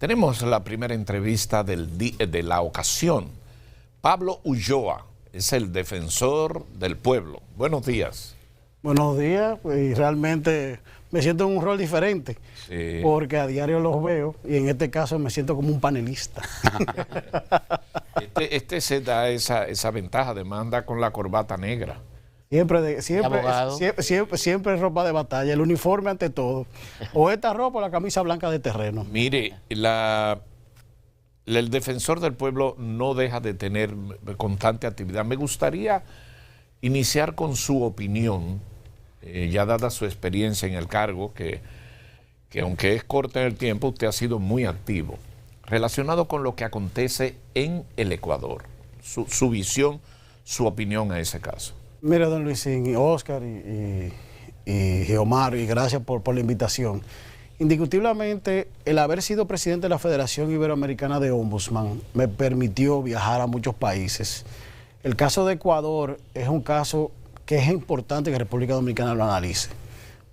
Tenemos la primera entrevista de la ocasión. Pablo Ulloa es el defensor del pueblo. Buenos días. Buenos días, y realmente me siento en un rol diferente, sí, porque a diario los veo y en este caso me siento como un panelista. Este se da esa ventaja, además anda con la corbata negra. Siempre ropa de batalla, el uniforme ante todo. O esta ropa o la camisa blanca de terreno. Mire, el defensor del pueblo no deja de tener constante actividad. Me gustaría iniciar con su opinión, ya dada su experiencia en el cargo, que aunque es corta en el tiempo, usted ha sido muy activo, relacionado con lo que acontece en el Ecuador. Su visión, su opinión a ese caso. Mira, don Luisín, Oscar y Geomar, y gracias por la invitación. Indiscutiblemente, el haber sido presidente de la Federación Iberoamericana de Ombudsman me permitió viajar a muchos países. El caso de Ecuador es un caso que es importante que República Dominicana lo analice,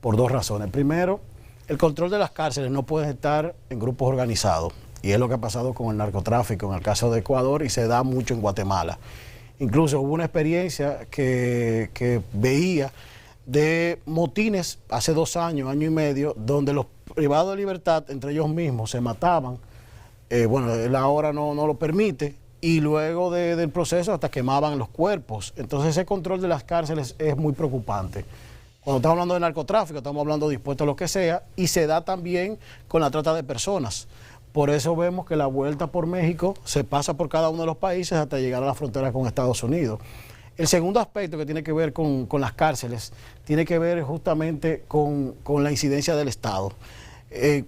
por dos razones. Primero, el control de las cárceles no puede estar en grupos organizados, y es lo que ha pasado con el narcotráfico en el caso de Ecuador y se da mucho en Guatemala. Incluso hubo una experiencia que veía de motines hace 2 años, año y medio, donde los privados de libertad entre ellos mismos se mataban. Bueno, la hora no lo permite, y luego del proceso hasta quemaban los cuerpos. Entonces ese control de las cárceles es muy preocupante. Cuando estamos hablando de narcotráfico, estamos hablando de dispuestos a lo que sea, y se da también con la trata de personas. Por eso vemos que la vuelta por México se pasa por cada uno de los países hasta llegar a la frontera con Estados Unidos. El segundo aspecto que tiene que ver con las cárceles, tiene que ver justamente con la incidencia del Estado.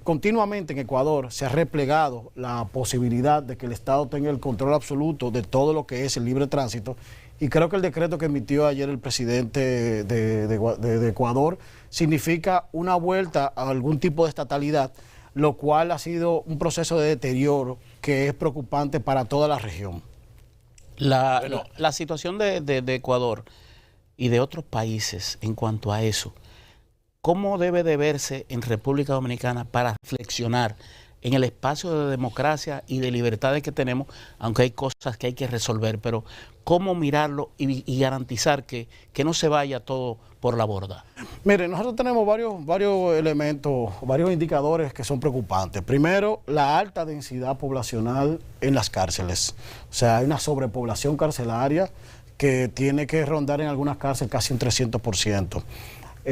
Continuamente en Ecuador se ha replegado la posibilidad de que el Estado tenga el control absoluto de todo lo que es el libre tránsito, y creo que el decreto que emitió ayer el presidente de Ecuador significa una vuelta a algún tipo de estatalidad, lo cual ha sido un proceso de deterioro que es preocupante para toda la región. La situación de Ecuador y de otros países en cuanto a eso, ¿cómo debe de verse en República Dominicana para reflexionar en el espacio de democracia y de libertades que tenemos, aunque hay cosas que hay que resolver, pero cómo mirarlo y garantizar que no se vaya todo por la borda? Mire, nosotros tenemos varios elementos, varios indicadores que son preocupantes. Primero, la alta densidad poblacional en las cárceles. O sea, hay una sobrepoblación carcelaria que tiene que rondar en algunas cárceles casi un 300%.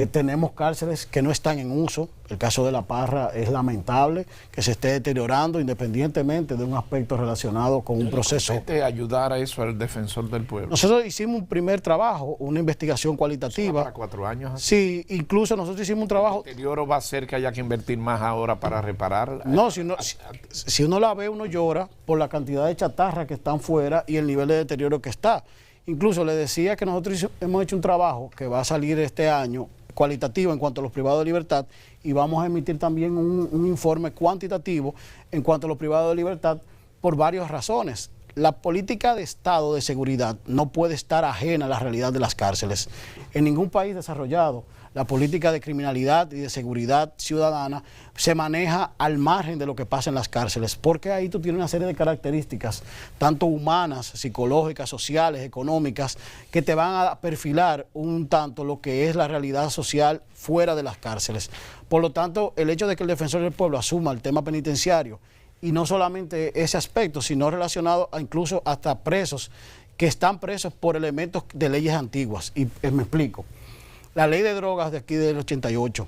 Tenemos cárceles que no están en uso. El caso de La Parra es lamentable que se esté deteriorando independientemente de un aspecto relacionado con un proceso. Ayudar a eso al defensor del pueblo. Nosotros hicimos un primer trabajo, una investigación cualitativa. ¿Para 4 años? Sí, incluso nosotros hicimos un trabajo. ¿El deterioro va a ser que haya que invertir más ahora para reparar? No, si uno la ve, uno llora por la cantidad de chatarra que están fuera y el nivel de deterioro que está. Incluso le decía que nosotros hemos hecho un trabajo que va a salir este año, cualitativo en cuanto a los privados de libertad, y vamos a emitir también un informe cuantitativo en cuanto a los privados de libertad por varias razones. La política de Estado de seguridad no puede estar ajena a la realidad de las cárceles. En ningún país desarrollado la política de criminalidad y de seguridad ciudadana se maneja al margen de lo que pasa en las cárceles, porque ahí tú tienes una serie de características, tanto humanas, psicológicas, sociales, económicas, que te van a perfilar un tanto lo que es la realidad social fuera de las cárceles. Por lo tanto, el hecho de que el defensor del pueblo asuma el tema penitenciario, y no solamente ese aspecto, sino relacionado a incluso hasta presos que están presos por elementos de leyes antiguas. Y me explico. La ley de drogas de aquí del 88,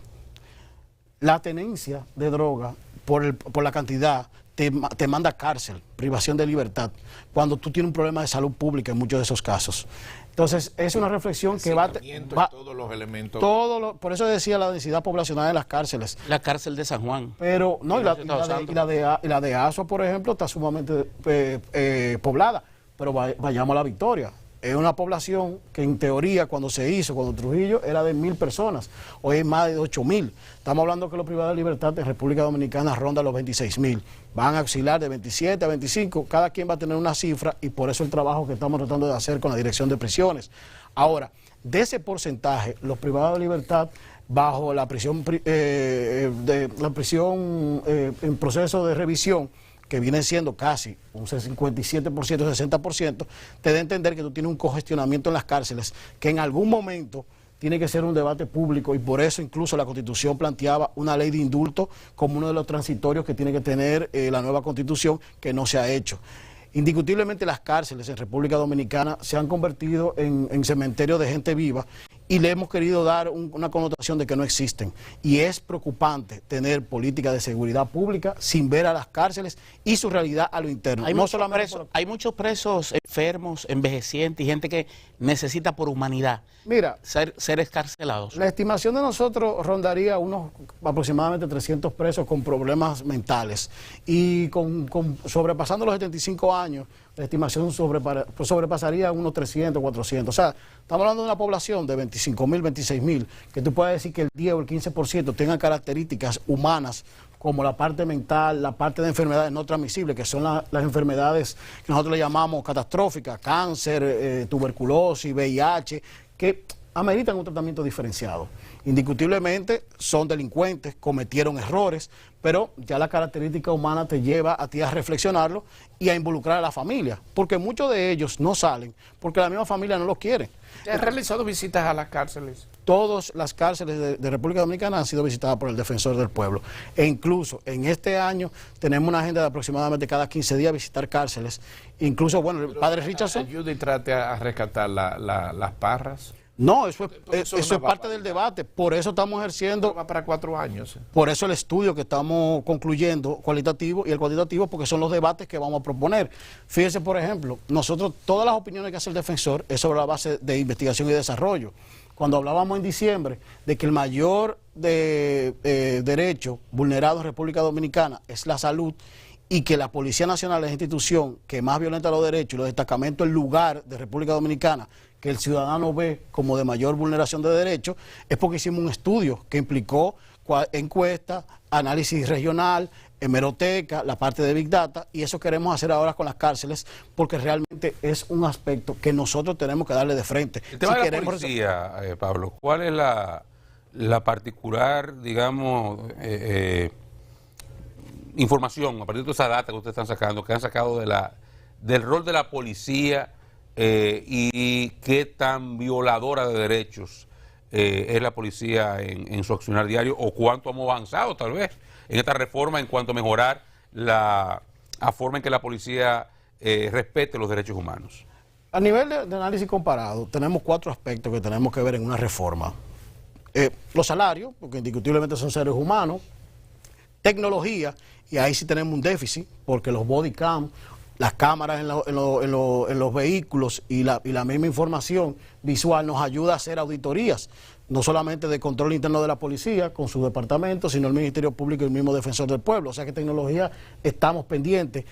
la tenencia de droga por la cantidad te manda a cárcel, privación de libertad, cuando tú tienes un problema de salud pública en muchos de esos casos. Entonces, es una reflexión que va todos los elementos. Por eso decía la densidad poblacional de las cárceles. La cárcel de San Juan. Pero, no, y la de Asua, por ejemplo, está sumamente poblada. Pero vayamos a La Victoria. Es una población que en teoría cuando Trujillo era de 1.000 personas, hoy es más de 8.000. Estamos hablando que los privados de libertad en República Dominicana rondan los 26.000. Van a oscilar de 27 a 25, cada quien va a tener una cifra, y por eso el trabajo que estamos tratando de hacer con la Dirección de Prisiones. Ahora, de ese porcentaje, los privados de libertad bajo la prisión, en proceso de revisión, que viene siendo casi un 57%, 60%, te da a entender que tú tienes un congestionamiento en las cárceles que en algún momento tiene que ser un debate público, y por eso incluso la Constitución planteaba una ley de indulto como uno de los transitorios que tiene que tener la nueva Constitución, que no se ha hecho. Indiscutiblemente las cárceles en República Dominicana se han convertido en cementerios de gente viva, y le hemos querido dar una connotación de que no existen. Y es preocupante tener política de seguridad pública sin ver a las cárceles y su realidad a lo interno. Hay muchos presos enfermos, envejecientes y gente que necesita por humanidad ser escarcelados. La estimación de nosotros rondaría unos aproximadamente 300 presos con problemas mentales, y sobrepasando los 75 años, la estimación sobrepasaría unos 300, 400. O sea, estamos hablando de una población de 25.000, 26.000, que tú puedes decir que el 10 o el 15% tengan características humanas, como la parte mental, la parte de enfermedades no transmisibles, que son las enfermedades que nosotros le llamamos catastróficas, cáncer, tuberculosis, VIH, que ameritan un tratamiento diferenciado. Indiscutiblemente son delincuentes, cometieron errores, pero ya la característica humana te lleva a ti a reflexionarlo y a involucrar a la familia, porque muchos de ellos no salen porque la misma familia no los quiere. ¿Has realizado visitas a las cárceles? Todas las cárceles de República Dominicana han sido visitadas por el Defensor del Pueblo, e incluso en este año tenemos una agenda de aproximadamente cada 15 días visitar cárceles. Incluso, bueno, el padre Richardson... ¿Ayuda y trate a rescatar las parras? No, eso es parte del debate, por eso estamos ejerciendo... Va para 4 años. Por eso el estudio que estamos concluyendo, cualitativo y el cuantitativo, porque son los debates que vamos a proponer. Fíjense, por ejemplo, nosotros, todas las opiniones que hace el defensor es sobre la base de investigación y desarrollo. Cuando hablábamos en diciembre de que el mayor derecho vulnerado en República Dominicana es la salud, y que la Policía Nacional es la institución que más violenta los derechos, y los destacamentos el lugar de República Dominicana que el ciudadano ve como de mayor vulneración de derechos, es porque hicimos un estudio que implicó encuesta, análisis regional, hemeroteca, la parte de Big Data, y eso queremos hacer ahora con las cárceles, porque realmente es un aspecto que nosotros tenemos que darle de frente. El tema de la policía, Pablo, ¿cuál es la particular, digamos, información, a partir de esa data que ustedes están sacando, que han sacado del rol de la policía y qué tan violadora de derechos es la policía en su accionar diario, o cuánto hemos avanzado tal vez en esta reforma en cuanto a mejorar la forma en que la policía respete los derechos humanos? A nivel de análisis comparado, tenemos 4 aspectos que tenemos que ver en una reforma. Los salarios, porque indiscutiblemente son seres humanos; tecnología, y ahí sí tenemos un déficit, porque los body cam, las cámaras en los vehículos y la misma información visual nos ayuda a hacer auditorías, no solamente de control interno de la policía con su departamento, sino el Ministerio Público y el mismo Defensor del Pueblo. O sea que tecnología estamos pendientes.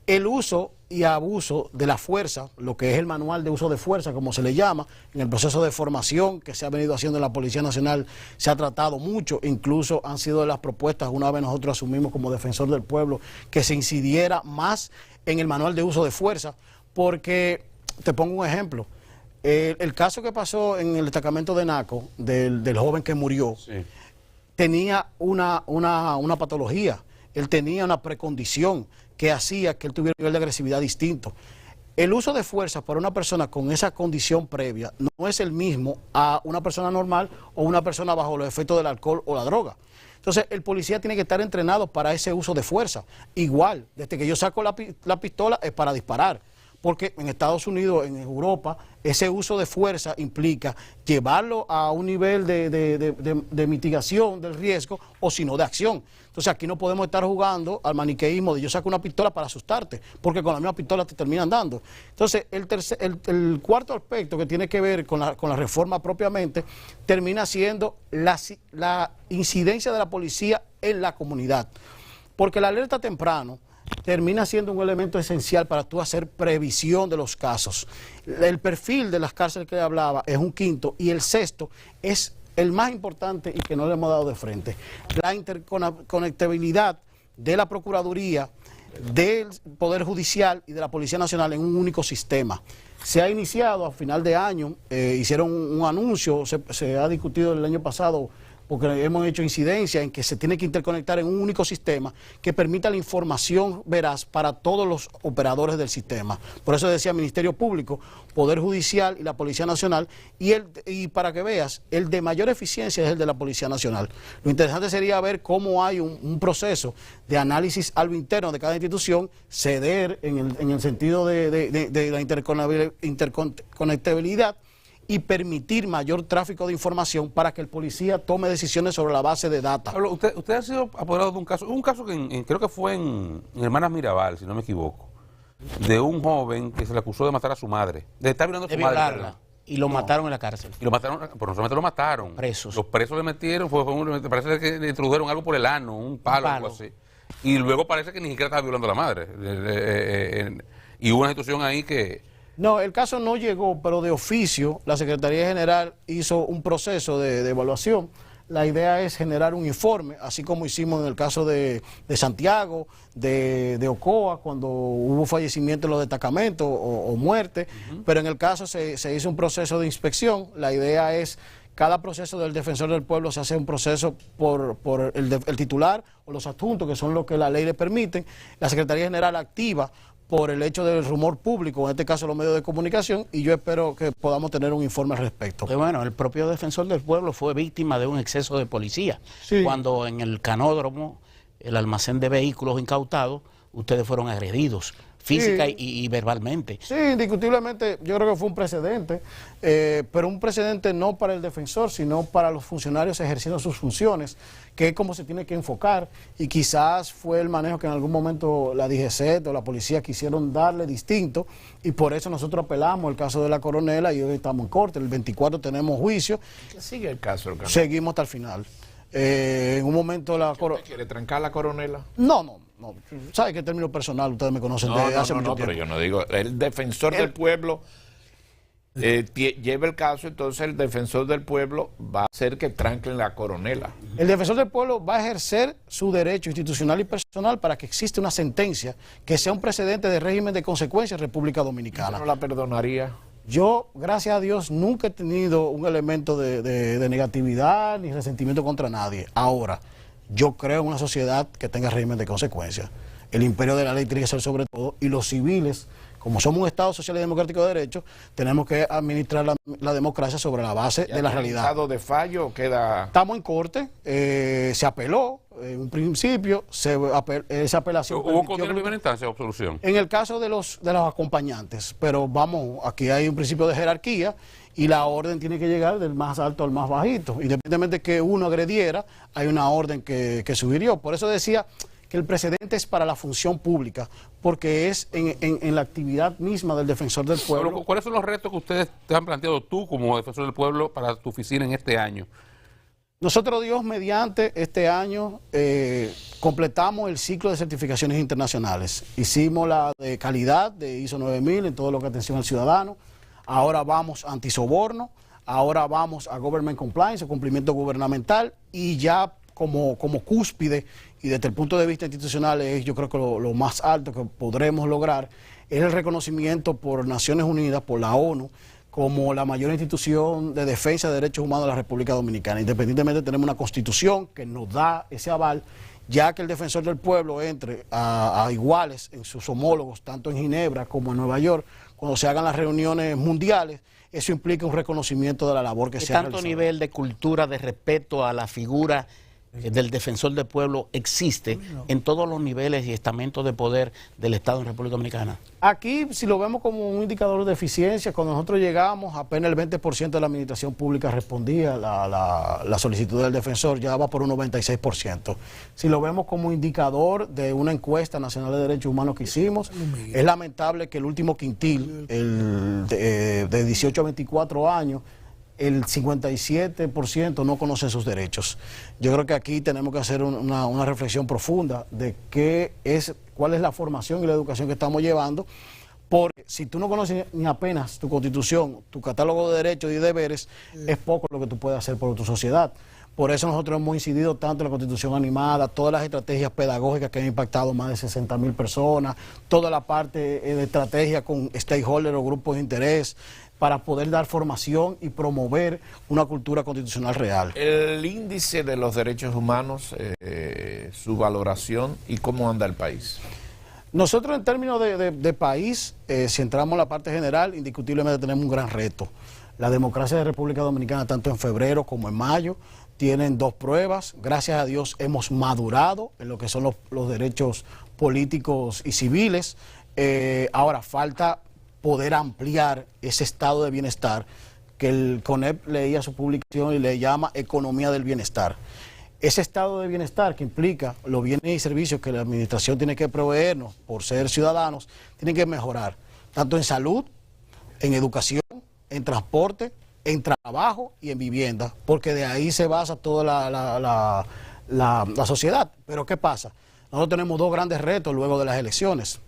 El uso y abuso de la fuerza, lo que es el manual de uso de fuerza, como se le llama, en el proceso de formación que se ha venido haciendo en la Policía Nacional, se ha tratado mucho, incluso han sido de las propuestas, una vez nosotros asumimos como Defensor del Pueblo, que se incidiera más en el manual de uso de fuerza, porque, te pongo un ejemplo, el caso que pasó en el destacamento de Naco, del joven que murió, sí, tenía una patología, él tenía una precondición que hacía que él tuviera un nivel de agresividad distinto. El uso de fuerza para una persona con esa condición previa no es el mismo a una persona normal o una persona bajo los efectos del alcohol o la droga. Entonces, el policía tiene que estar entrenado para ese uso de fuerza. Igual, desde que yo saco la pistola es para disparar, porque en Estados Unidos, en Europa, ese uso de fuerza implica llevarlo a un nivel de mitigación del riesgo, o si no de acción. Entonces aquí no podemos estar jugando al maniqueísmo de yo saco una pistola para asustarte, porque con la misma pistola te terminan dando. Entonces el cuarto aspecto que tiene que ver con la reforma propiamente, termina siendo la incidencia de la policía en la comunidad, porque la alerta temprano termina siendo un elemento esencial para tú hacer previsión de los casos. El perfil de las cárceles que hablaba es un quinto, y el sexto es el más importante y que no le hemos dado de frente: la interconectabilidad de la Procuraduría, del Poder Judicial y de la Policía Nacional en un único sistema. Se ha iniciado a final de año, hicieron un anuncio, se ha discutido el año pasado porque hemos hecho incidencia en que se tiene que interconectar en un único sistema que permita la información veraz para todos los operadores del sistema. Por eso decía Ministerio Público, Poder Judicial y la Policía Nacional, y para que veas, el de mayor eficiencia es el de la Policía Nacional. Lo interesante sería ver cómo hay un proceso de análisis a lo interno de cada institución, ceder en el sentido de la interconectabilidad y permitir mayor tráfico de información para que el policía tome decisiones sobre la base de data. Pablo, usted ha sido apoderado de un caso que creo que fue en Hermanas Mirabal, si no me equivoco, de un joven que se le acusó de matar a su madre, de estar violando a su madre. Violarla. Y lo mataron en la cárcel. Y lo mataron, pero no solamente lo mataron. Presos. Los presos le metieron, parece que le introdujeron algo por el ano, un palo, algo así. Y luego parece que ni siquiera estaba violando a la madre. Y hubo una institución ahí que... No, el caso no llegó, pero de oficio la Secretaría General hizo un proceso de evaluación. La idea es generar un informe, así como hicimos en el caso de Santiago, de Ocoa, cuando hubo fallecimiento en los destacamentos o muerte, pero en el caso se hizo un proceso de inspección. La idea es, cada proceso del defensor del pueblo se hace un proceso por el titular o los adjuntos, que son lo que la ley le permite. La Secretaría General activa por el hecho del rumor público, en este caso los medios de comunicación, y yo espero que podamos tener un informe al respecto. Pues bueno, el propio defensor del pueblo fue víctima de un exceso de policía. Sí. Cuando en el canódromo, el almacén de vehículos incautados, ustedes fueron agredidos física y verbalmente. Sí, indiscutiblemente yo creo que fue un precedente, pero un precedente no para el defensor, sino para los funcionarios ejerciendo sus funciones, que es como se tiene que enfocar, y quizás fue el manejo que en algún momento la DGCET o la policía quisieron darle distinto, y por eso nosotros apelamos el caso de la coronela y hoy estamos en corte. El 24 tenemos juicio. ¿Qué sigue el caso? Seguimos hasta el final. En un momento la coronela... ¿Quiere trancar la coronela? No. ¿Sabe qué término personal? Ustedes me conocen desde hace mucho tiempo. Pero yo no digo, el defensor del pueblo lleva el caso, entonces el defensor del pueblo va a hacer que tranquen la coronela. El defensor del pueblo va a ejercer su derecho institucional y personal para que exista una sentencia que sea un precedente de régimen de consecuencia en República Dominicana. ¿No la perdonaría? Yo, gracias a Dios, nunca he tenido un elemento de negatividad ni resentimiento contra nadie. Ahora, yo creo en una sociedad que tenga régimen de consecuencias. El imperio de la ley tiene que ser sobre todo, y los civiles, como somos un Estado social y democrático de derecho, tenemos que administrar la democracia sobre la base de la realidad. ¿Estado de fallo queda? Estamos en corte, se apeló en un principio, esa apelación... ¿Hubo condena en primera instancia o absolución? En el caso de los acompañantes, pero vamos, aquí hay un principio de jerarquía, y la orden tiene que llegar del más alto al más bajito. Independientemente de que uno agrediera, hay una orden que sugirió. Por eso decía que el precedente es para la función pública, porque es en la actividad misma del defensor del pueblo. ¿Cuáles son los retos que ustedes te han planteado tú como defensor del pueblo para tu oficina en este año? Nosotros, Dios mediante, este año completamos el ciclo de certificaciones internacionales. Hicimos la de calidad de ISO 9000 en todo lo que atención al ciudadano. Ahora vamos a antisoborno, ahora vamos a government compliance, o cumplimiento gubernamental, y ya como cúspide, y desde el punto de vista institucional es yo creo que lo más alto que podremos lograr, es el reconocimiento por Naciones Unidas, por la ONU, como la mayor institución de defensa de derechos humanos de la República Dominicana. Independientemente tenemos una constitución que nos da ese aval, ya que el defensor del pueblo entre a iguales en sus homólogos, tanto en Ginebra como en Nueva York, cuando se hagan las reuniones mundiales, eso implica un reconocimiento de la labor que se ha realizado. ¿Qué tanto nivel de cultura, de respeto a la figura del defensor del pueblo existe en todos los niveles y estamentos de poder del Estado en República Dominicana? Aquí, si lo vemos como un indicador de eficiencia, cuando nosotros llegamos, apenas el 20% de la administración pública respondía la solicitud del defensor, ya va por un 96%. Si lo vemos como indicador de una encuesta nacional de derechos humanos que hicimos, es lamentable que el último quintil, de 18 a 24 años, el 57% no conoce sus derechos. Yo creo que aquí tenemos que hacer una reflexión profunda de cuál es la formación y la educación que estamos llevando, porque si tú no conoces ni apenas tu constitución, tu catálogo de derechos y deberes, es poco lo que tú puedes hacer por tu sociedad. Por eso nosotros hemos incidido tanto en la Constitución animada, todas las estrategias pedagógicas que han impactado más de 60.000 personas, toda la parte de estrategia con stakeholders o grupos de interés, para poder dar formación y promover una cultura constitucional real. El índice de los derechos humanos, su valoración y cómo anda el país. Nosotros en términos de país, si entramos en la parte general, indiscutiblemente tenemos un gran reto. La democracia de República Dominicana, tanto en febrero como en mayo, tienen 2 pruebas. Gracias a Dios hemos madurado en lo que son los derechos políticos y civiles. Ahora falta poder ampliar ese estado de bienestar que el CONEP leía su publicación y le llama economía del bienestar. Ese estado de bienestar que implica los bienes y servicios que la administración tiene que proveernos por ser ciudadanos, tiene que mejorar, tanto en salud, en educación, en transporte, en trabajo y en vivienda, porque de ahí se basa toda la sociedad. Pero ¿qué pasa? Nosotros tenemos 2 grandes retos luego de las elecciones: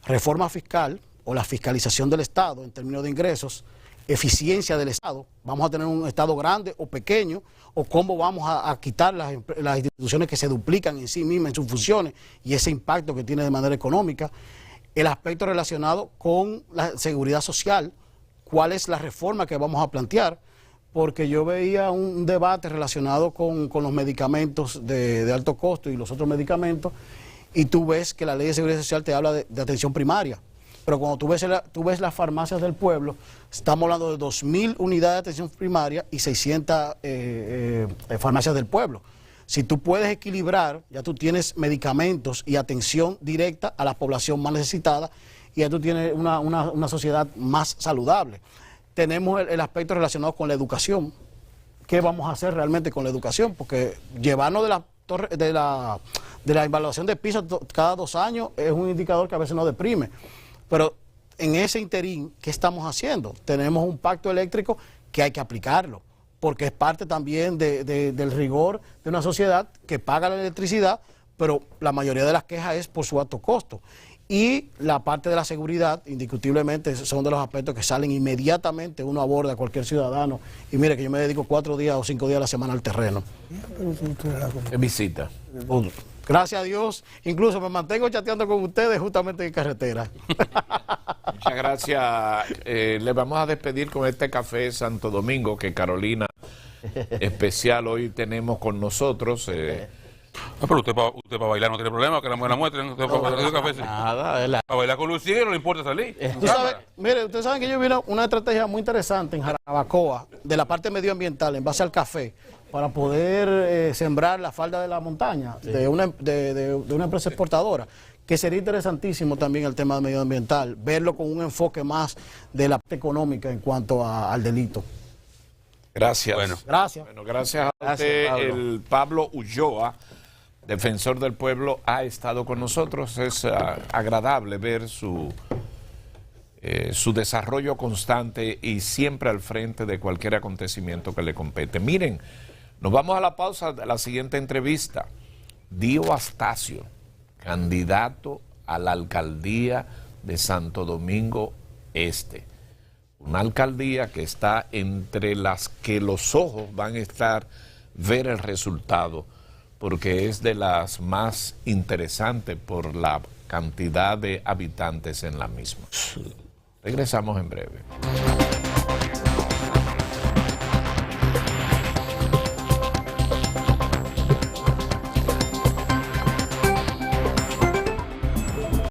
reforma fiscal, o la fiscalización del Estado en términos de ingresos, eficiencia del Estado, vamos a tener un Estado grande o pequeño, o cómo vamos a quitar las instituciones que se duplican en sí mismas, en sus funciones, y ese impacto que tiene de manera económica. El aspecto relacionado con la seguridad social, cuál es la reforma que vamos a plantear, porque yo veía un debate relacionado con los medicamentos de alto costo y los otros medicamentos, y tú ves que la ley de seguridad social te habla de atención primaria. Pero cuando tú ves las farmacias del pueblo, estamos hablando de 2.000 unidades de atención primaria y 600 farmacias del pueblo. Si tú puedes equilibrar, ya tú tienes medicamentos y atención directa a la población más necesitada, y ya tú tienes una sociedad más saludable. Tenemos el aspecto relacionado con la educación. ¿Qué vamos a hacer realmente con la educación? Porque llevarnos de la evaluación de PISA cada 2 años es un indicador que a veces nos deprime. Pero en ese interín, ¿qué estamos haciendo? Tenemos un pacto eléctrico que hay que aplicarlo, porque es parte también del rigor de una sociedad que paga la electricidad, pero la mayoría de las quejas es por su alto costo. Y la parte de la seguridad, indiscutiblemente, son de los aspectos que salen inmediatamente, uno aborda a cualquier ciudadano. Y mire que yo me dedico 4 días o 5 días a la semana al terreno. ¿Qué visita? Gracias a Dios, incluso me mantengo chateando con ustedes justamente en carretera. Muchas gracias. Le vamos a despedir con este café Santo Domingo que Carolina especial hoy tenemos con nosotros. Pero usted para bailar no tiene problema, que la muestren. Usted para bailar café, sí. Nada, Para bailar con Lucía no le importa salir. Mire, ustedes saben que yo vi una estrategia muy interesante en Jarabacoa, de la parte medioambiental, en base al café, para poder sembrar la falda de la montaña, sí, de una empresa exportadora, que sería interesantísimo también el tema medioambiental, verlo con un enfoque más de la parte económica en cuanto al delito. Gracias. Gracias. Bueno, gracias a usted. Pablo. El Pablo Ulloa, defensor del pueblo, ha estado con nosotros. Es agradable ver su desarrollo constante y siempre al frente de cualquier acontecimiento que le compete. Miren, nos vamos a la pausa de la siguiente entrevista. Dio Astacio, candidato a la alcaldía de Santo Domingo Este. Una alcaldía que está entre las que los ojos van a ver el resultado, porque es de las más interesantes por la cantidad de habitantes en la misma. Regresamos en breve.